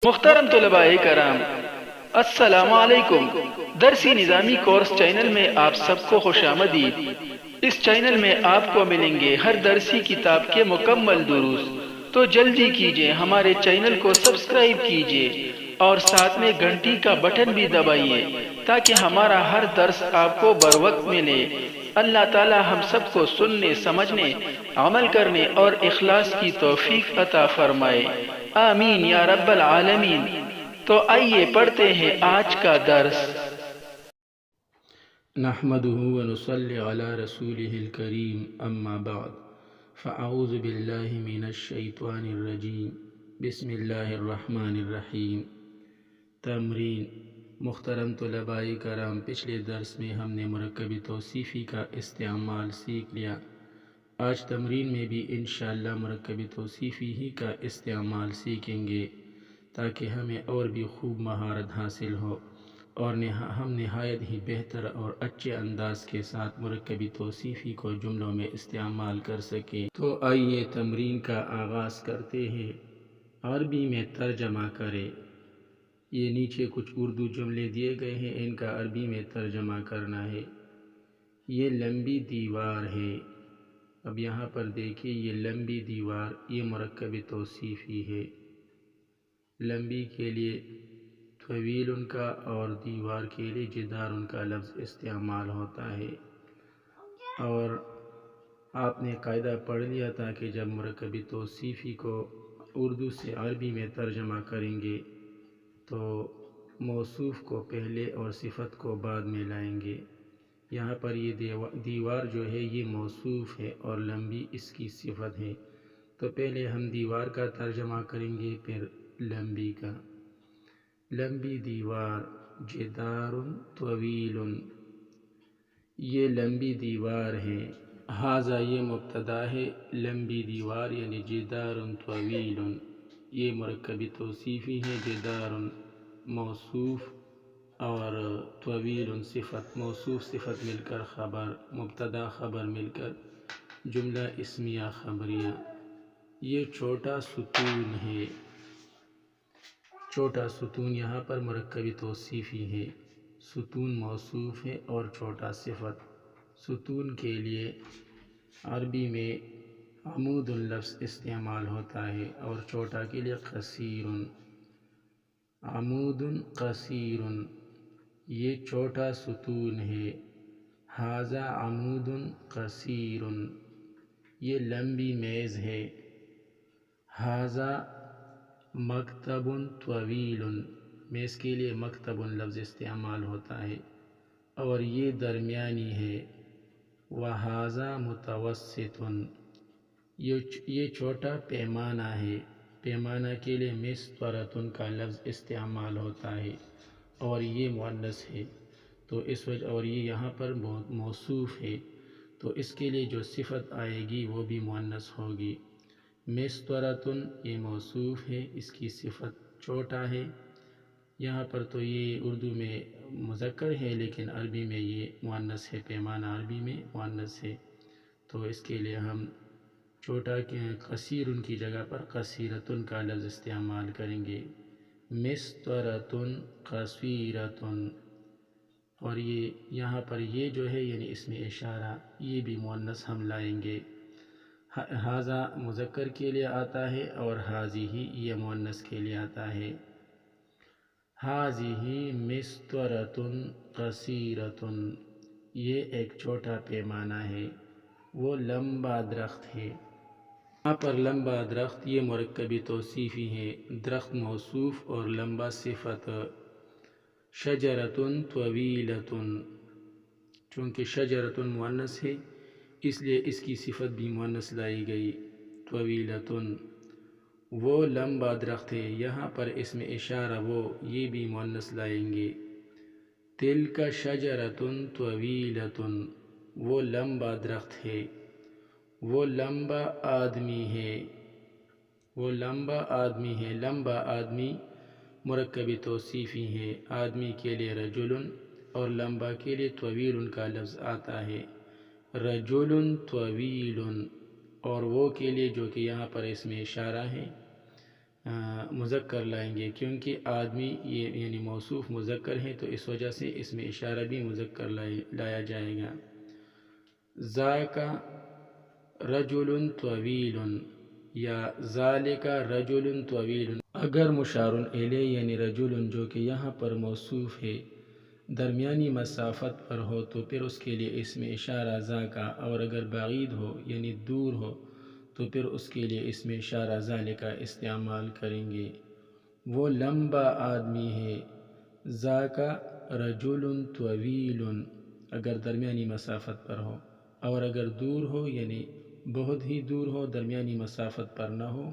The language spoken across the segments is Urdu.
محترم طلباء کرام، السلام علیکم۔ درسی نظامی کورس چینل میں آپ سب کو خوش آمدید۔ اس چینل میں آپ کو ملیں گے ہر درسی کتاب کے مکمل دروس، تو جلدی کیجئے ہمارے چینل کو سبسکرائب کیجئے اور ساتھ میں گھنٹی کا بٹن بھی دبائیے تاکہ ہمارا ہر درس آپ کو بر وقت ملے۔ اللہ تعالی ہم سب کو سننے، سمجھنے، عمل کرنے اور اخلاص کی توفیق عطا فرمائے، آمین یا رب العالمین۔ تو آئیے پڑھتے ہیں آج کا درس۔ نحمده ونصلي على رسوله الكريم، اما بعد فاعوذ بالله من الشیطان الرجیم، بسم اللہ الرحمن الرحیم۔ تمرین۔ محترم طلباء کرام، پچھلے درس میں ہم نے مرکب توصیفی کا استعمال سیکھ لیا۔ آج تمرین میں بھی انشاءاللہ مرکب توصیفی ہی کا استعمال سیکھیں گے تاکہ ہمیں اور بھی خوب مہارت حاصل ہو اور ہم نہایت ہی بہتر اور اچھے انداز کے ساتھ مرکب توصیفی کو جملوں میں استعمال کر سکیں۔ تو آئیے تمرین کا آغاز کرتے ہیں۔ عربی میں ترجمہ کریں۔ یہ نیچے کچھ اردو جملے دیے گئے ہیں، ان کا عربی میں ترجمہ کرنا ہے۔ یہ لمبی دیوار ہے۔ اب یہاں پر دیکھیے، یہ لمبی دیوار، یہ مرکب توصیفی ہے۔ لمبی کے لیے طویل ان کا اور دیوار کے لیے جدار ان کا لفظ استعمال ہوتا ہے۔ اور آپ نے قاعدہ پڑھ لیا تھا کہ جب مرکب توصیفی کو اردو سے عربی میں ترجمہ کریں گے تو موصوف کو پہلے اور صفت کو بعد میں لائیں گے۔ یہاں پر یہ دیوار جو ہے یہ موصوف ہے اور لمبی اس کی صفت ہے، تو پہلے ہم دیوار کا ترجمہ کریں گے پھر لمبی کا۔ لمبی دیوار، جدار طویل، یہ لمبی دیوار ہے۔ ھذا، یہ مبتدا ہے، لمبی دیوار یعنی جدار طویل، یہ مرکب توصیفی ہے۔ جدار موصوف اور طویل صفت، موصوف صفت مل کر خبر، مبتدا خبر مل کر جملہ اسمیہ خبریہ۔ یہ چھوٹا ستون ہے۔ چھوٹا ستون یہاں پر مرکب توصیفی ہے۔ ستون موصوف ہے اور چھوٹا صفت۔ ستون کے لیے عربی میں عمود لفظ استعمال ہوتا ہے اور چھوٹا کے لیے قصیر۔ عمود قصیر، یہ چھوٹا ستون ہے۔ ھذا عمود قصیر، یہ لمبی میز ہے۔ ھذا مکتب طویل، میز کے لیے مکتب لفظ استعمال ہوتا ہے اور یہ درمیانی ہے۔ وھذا متوسط، یہ چھوٹا پیمانہ ہے۔ پیمانہ کے لیے مسطرۃ کا لفظ استعمال ہوتا ہے اور یہ مؤنث ہے، تو اس وجہ اور یہ یہاں پر موصوف ہے، تو اس کے لیے جو صفت آئے گی وہ بھی مؤنث ہوگی۔ مسطرۃ، یہ موصوف ہے، اس کی صفت چھوٹا ہے۔ یہاں پر تو یہ اردو میں مذکر ہے لیکن عربی میں یہ مؤنث ہے، پیمانہ عربی میں مؤنث ہے، تو اس کے لیے ہم چھوٹا کے قصیر ان کی جگہ پر قصیرۃ کا لفظ استعمال کریں گے۔ مسطرۃ قصیرۃ، اور یہ یہاں پر یہ جو ہے یعنی اس میں اشارہ، یہ بھی مؤنث ہم لائیں گے۔ ھذا مذکر کے لیے آتا ہے اور ھذہ یہ مؤنث کے لیے آتا ہے۔ ھذہ مسطرۃ قصیرۃ، یہ ایک چھوٹا پیمانہ ہے۔ وہ لمبا درخت ہے۔ یہاں پر لمبا درخت یہ مرکب توصیفی ہے، درخت موصوف اور لمبا صفت۔ شجرۃ طویلۃ، چونکہ شجرۃ مؤنث ہے اس لیے اس کی صفت بھی مؤنث لائی گئی، طویلۃ، وہ لمبا درخت ہے۔ یہاں پر اس میں اشارہ وہ، یہ بھی مؤنث لائیں گے۔ تلک شجرۃ طویلۃ، وہ لمبا درخت ہے۔ وہ لمبا آدمی ہے، وہ لمبا آدمی ہے۔ لمبا آدمی مرکب توصیفی ہے۔ آدمی کے لیے رجل اور لمبا کے لیے طویل کا لفظ آتا ہے۔ رجل طویل، اور وہ کے لیے جو کہ یہاں پر اس میں اشارہ ہے، مذکر لائیں گے، کیونکہ آدمی یہ یعنی موصوف مذکر ہے، تو اس وجہ سے اس میں اشارہ بھی مذکر لایا جائے گا۔ ذاک رجل طویل یا ذالک رجل طویل، اگر مشار الیہ یعنی رجل جو کہ یہاں پر موصوف ہے درمیانی مسافت پر ہو تو پھر اس کے لیے اسم اشارہ ذاک، اور اگر بعید ہو یعنی دور ہو تو پھر اس کے لیے اسم اشارہ ذالک استعمال کریں گے۔ وہ لمبا آدمی ہے، ذاک رجل طویل اگر درمیانی مسافت پر ہو، اور اگر دور ہو یعنی بہت ہی دور ہو، درمیانی مسافت پر نہ ہو،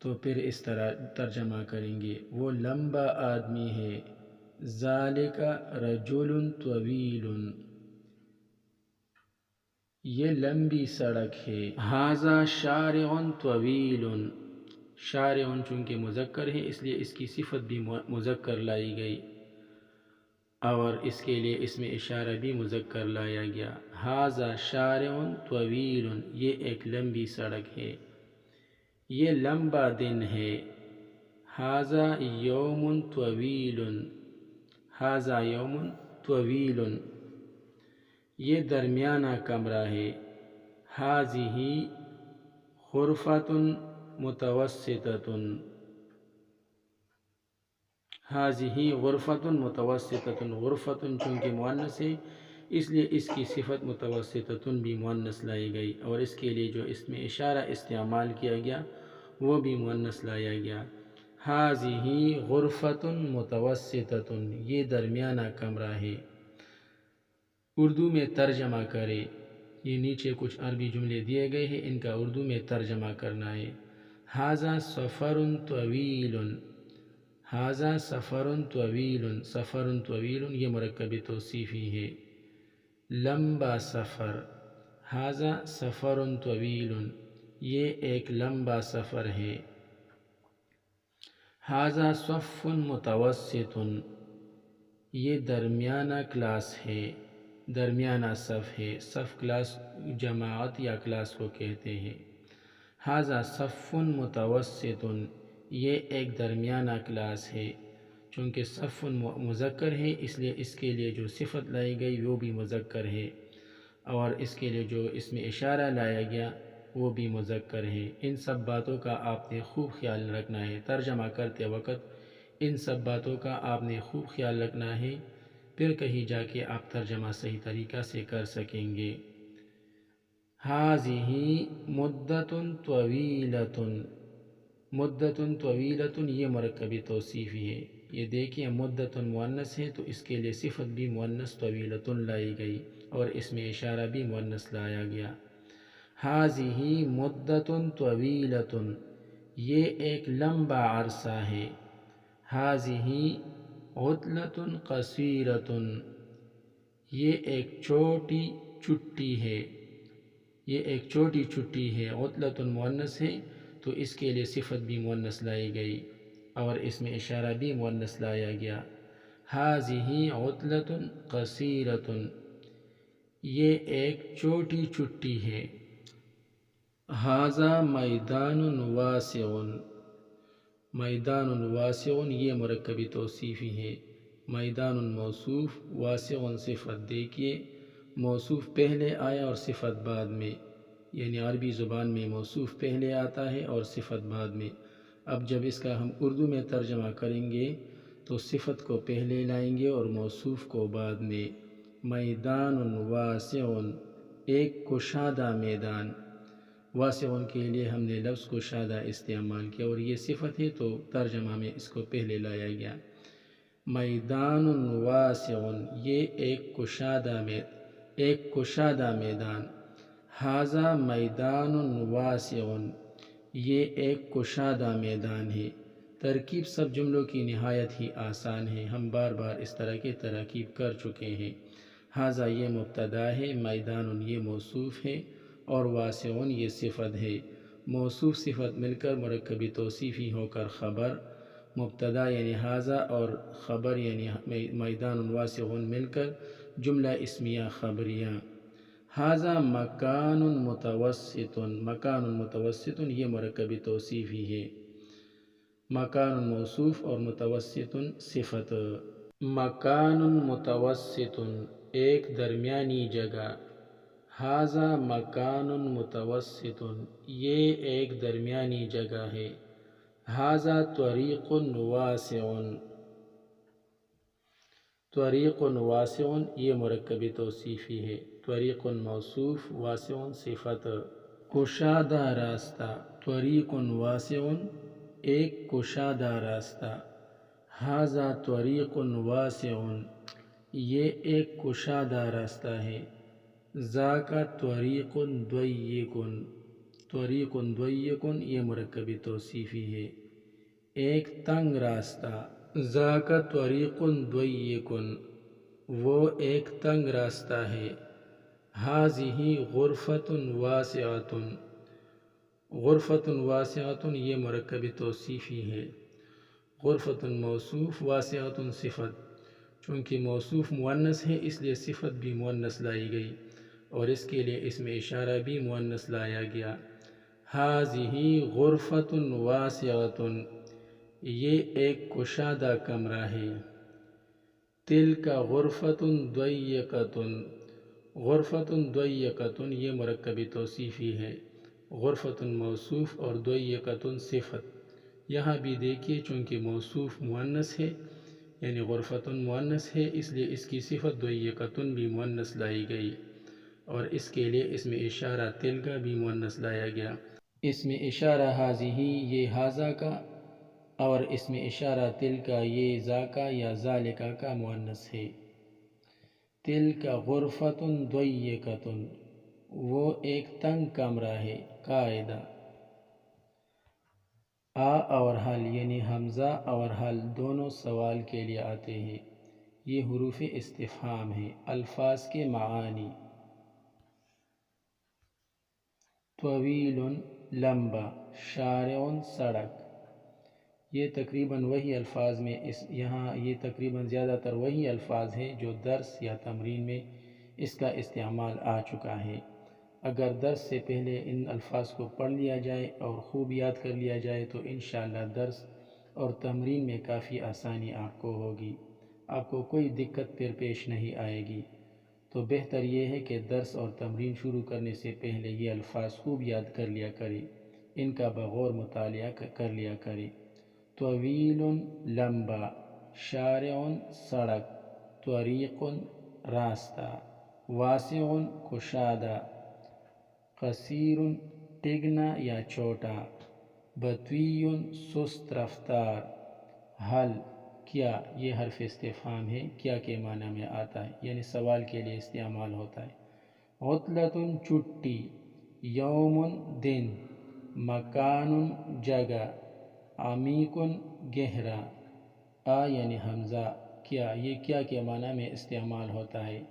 تو پھر اس طرح ترجمہ کریں گے، وہ لمبا آدمی ہے، ذالک رجل طویل، یہ لمبی سڑک ہے، ھذا شارع طویل، شارع چونکہ مذکر ہے اس لیے اس کی صفت بھی مذکر لائی گئی، اور اس کے لیے اسم اشارہ بھی مذکر لایا گیا۔ ھذا شارع طویل، یہ ایک لمبی سڑک ہے، یہ لمبا دن ہے۔ ھذا یوم طویل، ھذا یوم طویل، یہ درمیانہ کمرہ ہے۔ ھذہ غرفۃ متوسطۃ، ھذہ غرفۃ متوسطۃ، غرفۃ چونکہ مؤنث ہے اس لیے اس کی صفت متوسطۃ بھی مؤنث لائی گئی، اور اس کے لیے جو اسم اشارہ استعمال کیا گیا وہ بھی مؤنث لایا گیا۔ ھذہ غرفۃ متوسطۃ، یہ درمیانہ کمرہ ہے۔ اردو میں ترجمہ کرے، یہ نیچے کچھ عربی جملے دیے گئے ہیں، ان کا اردو میں ترجمہ کرنا ہے۔ ھذا سفر طویل، ھذا سفر طویل، سفر طویل یہ مرکب توصیفی ہے، لمبا سفر۔ ھذا سفر طویل، یہ ایک لمبا سفر ہے۔ ھذا صف متوسط، یہ درمیانہ کلاس ہے، درمیانہ صف ہے، صف کلاس جماعت یا کلاس کو کہتے ہیں۔ ھذا صف متوسط، یہ ایک درمیانہ کلاس ہے، چونکہ صف مذکر ہے اس لیے اس کے لیے جو صفت لائی گئی وہ بھی مذکر ہے، اور اس کے لیے جو اسم اشارہ لایا گیا وہ بھی مذکر ہے۔ ان سب باتوں کا آپ نے خوب خیال رکھنا ہے، ترجمہ کرتے وقت ان سب باتوں کا آپ نے خوب خیال رکھنا ہے، پھر کہیں جا کے آپ ترجمہ صحیح طریقہ سے کر سکیں گے۔ ھذہ مدۃ طویلۃ، مدۃ طویلۃ یہ مرکب توصیفی ہے، یہ دیکھیں مدۃ مؤنث ہے تو اس کے لیے صفت بھی مؤنث طویلۃ لائی گئی، اور اس میں اشارہ بھی مؤنث لایا گیا۔ ھذہ مدۃ طویلۃ، یہ ایک لمبا عرصہ ہے۔ ھذہ عطلۃ قصیرۃ، یہ ایک چھوٹی چھٹی ہے، یہ ایک چھوٹی چھٹی ہے۔ عطلۃ مؤنث ہے تو اس کے لیے صفت بھی مؤنث لائی گئی، اور اس میں اشارہ بھی مؤنث لایا گیا۔ ھذہ عطلۃ قصیرۃ، یہ ایک چھوٹی چھٹی ہے۔ ھذا میدان واسع، میدان واسع یہ مرکب توصیفی ہے، میدان موصوف، واسع صفت۔ دیکھیے موصوف پہلے آیا اور صفت بعد میں، یعنی عربی زبان میں موصوف پہلے آتا ہے اور صفت بعد میں۔ اب جب اس کا ہم اردو میں ترجمہ کریں گے تو صفت کو پہلے لائیں گے اور موصوف کو بعد میں۔ میدان واسع، ایک کشادہ میدان، واسع کے لیے ہم نے لفظ کشادہ استعمال کیا، اور یہ صفت ہے تو ترجمہ میں اس کو پہلے لایا گیا۔ میدان واسع، یہ ایک کشادہ میدان۔ ھذا میدان واسع، یہ ایک کشادہ میدان ہے۔ ترکیب سب جملوں کی نہایت ہی آسان ہے، ہم بار بار اس طرح کے ترکیب کر چکے ہیں۔ ھذا یہ مبتدا ہے، میدان یہ موصوف ہے، اور واسع یہ صفت ہے۔ موصوف صفت مل کر مرکب توصیفی ہو کر خبر، مبتدا یعنی ھذا اور خبر یعنی میدان واسع مل کر جملہ اسمیہ خبریہ۔ ھذا مکان متوسط، مکان متوسط یہ مرکب توصیفی ہے۔ مکان موصوف اور متوسط صفت۔ مکان متوسط ایک درمیانی جگہ، ھذا مکان متوسط یہ ایک درمیانی جگہ ہے، ھذا طریق واسع، طریق واسع یہ مرکب توصیفی ہے، طریق موصوف، واسع صفت۔ کشادہ راستہ، طریق واسع ایک کشادہ راستہ، ھذا طریق واسع یہ ایک کشادہ راستہ ہے، ذاک طریق ضیق، طریق ضیق یہ مرکب توصیفی ہے، ایک تنگ راستہ، ذاک طریق ضیق وہ ایک تنگ راستہ ہے، ھذہ غرفۃ واسعۃ، غرفۃ واسعۃ یہ مرکب توصیفی ہے، غرفۃ موصوف، واسعۃ صفت۔ چونکہ موصوف مؤنث ہے اس لیے صفت بھی مؤنث لائی گئی اور اس کے لیے اسم اشارہ بھی مؤنث لایا گیا۔ ھذہ غرفۃ واسعۃ یہ ایک کشادہ کمرہ ہے، تلک غرفۃ ضیقۃ، غرفۃ ضیقۃ یہ مرکب توصیفی ہے، غرفۃ موصوف اور ضیقۃ صفت۔ یہاں بھی دیکھیے چونکہ موصوف مؤنث ہے یعنی غرفۃ مؤنث ہے اس لیے اس کی صفت ضیقۃ بھی مؤنث لائی گئی اور اس کے لیے اسم اشارہ تلک بھی مؤنث لایا گیا۔ اسم اشارہ ھذہ یہ ھذا کا اور اسم اشارہ تلک یہ ذاک یا ذالک کا مؤنث ہے۔ تلک غرفۃ ضیقۃ وہ ایک تنگ کمرہ ہے۔ قاعدہ، اور حل یعنی حمزہ اور حل دونوں سوال کے لیے آتے ہیں، یہ حروف استفہام ہیں۔ الفاظ کے معانی، طویل لمبا، شارع سڑک، یہ تقریباً وہی الفاظ میں یہاں یہ تقریباً زیادہ تر وہی الفاظ ہیں جو درس یا تمرین میں اس کا استعمال آ چکا ہے۔ اگر درس سے پہلے ان الفاظ کو پڑھ لیا جائے اور خوب یاد کر لیا جائے تو انشاءاللہ درس اور تمرین میں کافی آسانی آپ کو ہوگی، آپ کو کوئی دقت پیش نہیں آئے گی۔ تو بہتر یہ ہے کہ درس اور تمرین شروع کرنے سے پہلے یہ الفاظ خوب یاد کر لیا کریں، ان کا بغور مطالعہ کر لیا کریں۔ طویل لمبا، شارع سڑک، طریق راستہ، واسع کشادہ، قصیر ٹگنا یا چھوٹا، بطیء سست رفتار، حل کیا یہ حرف استفہام ہے، کیا کے معنی میں آتا ہے یعنی سوال کے لیے استعمال ہوتا ہے۔ عطلۃ چھٹی، یوم دن، مکان جگہ، عمیق گہرا، یعنی حمزہ کیا یہ کیا کے معنی میں استعمال ہوتا ہے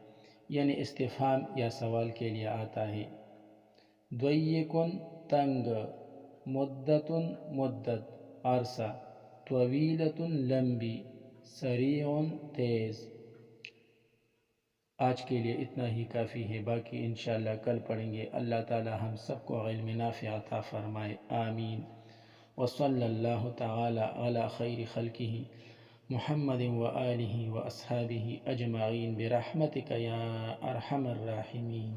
یعنی استفہام یا سوال کے لیے آتا ہے۔ ضیق تنگ، مدت مدت عرصہ، طویلۃ لمبی، سریع تیز۔ آج کے لیے اتنا ہی کافی ہے، باقی انشاءاللہ کل پڑھیں گے۔ اللہ تعالی ہم سب کو علم نافع عطا فرمائے، آمین۔ وصلی اللہ تعالی علی خیر خلقہ محمد وآلہ واصحابہ اجمعین برحمتک یا ارحم الراحمین۔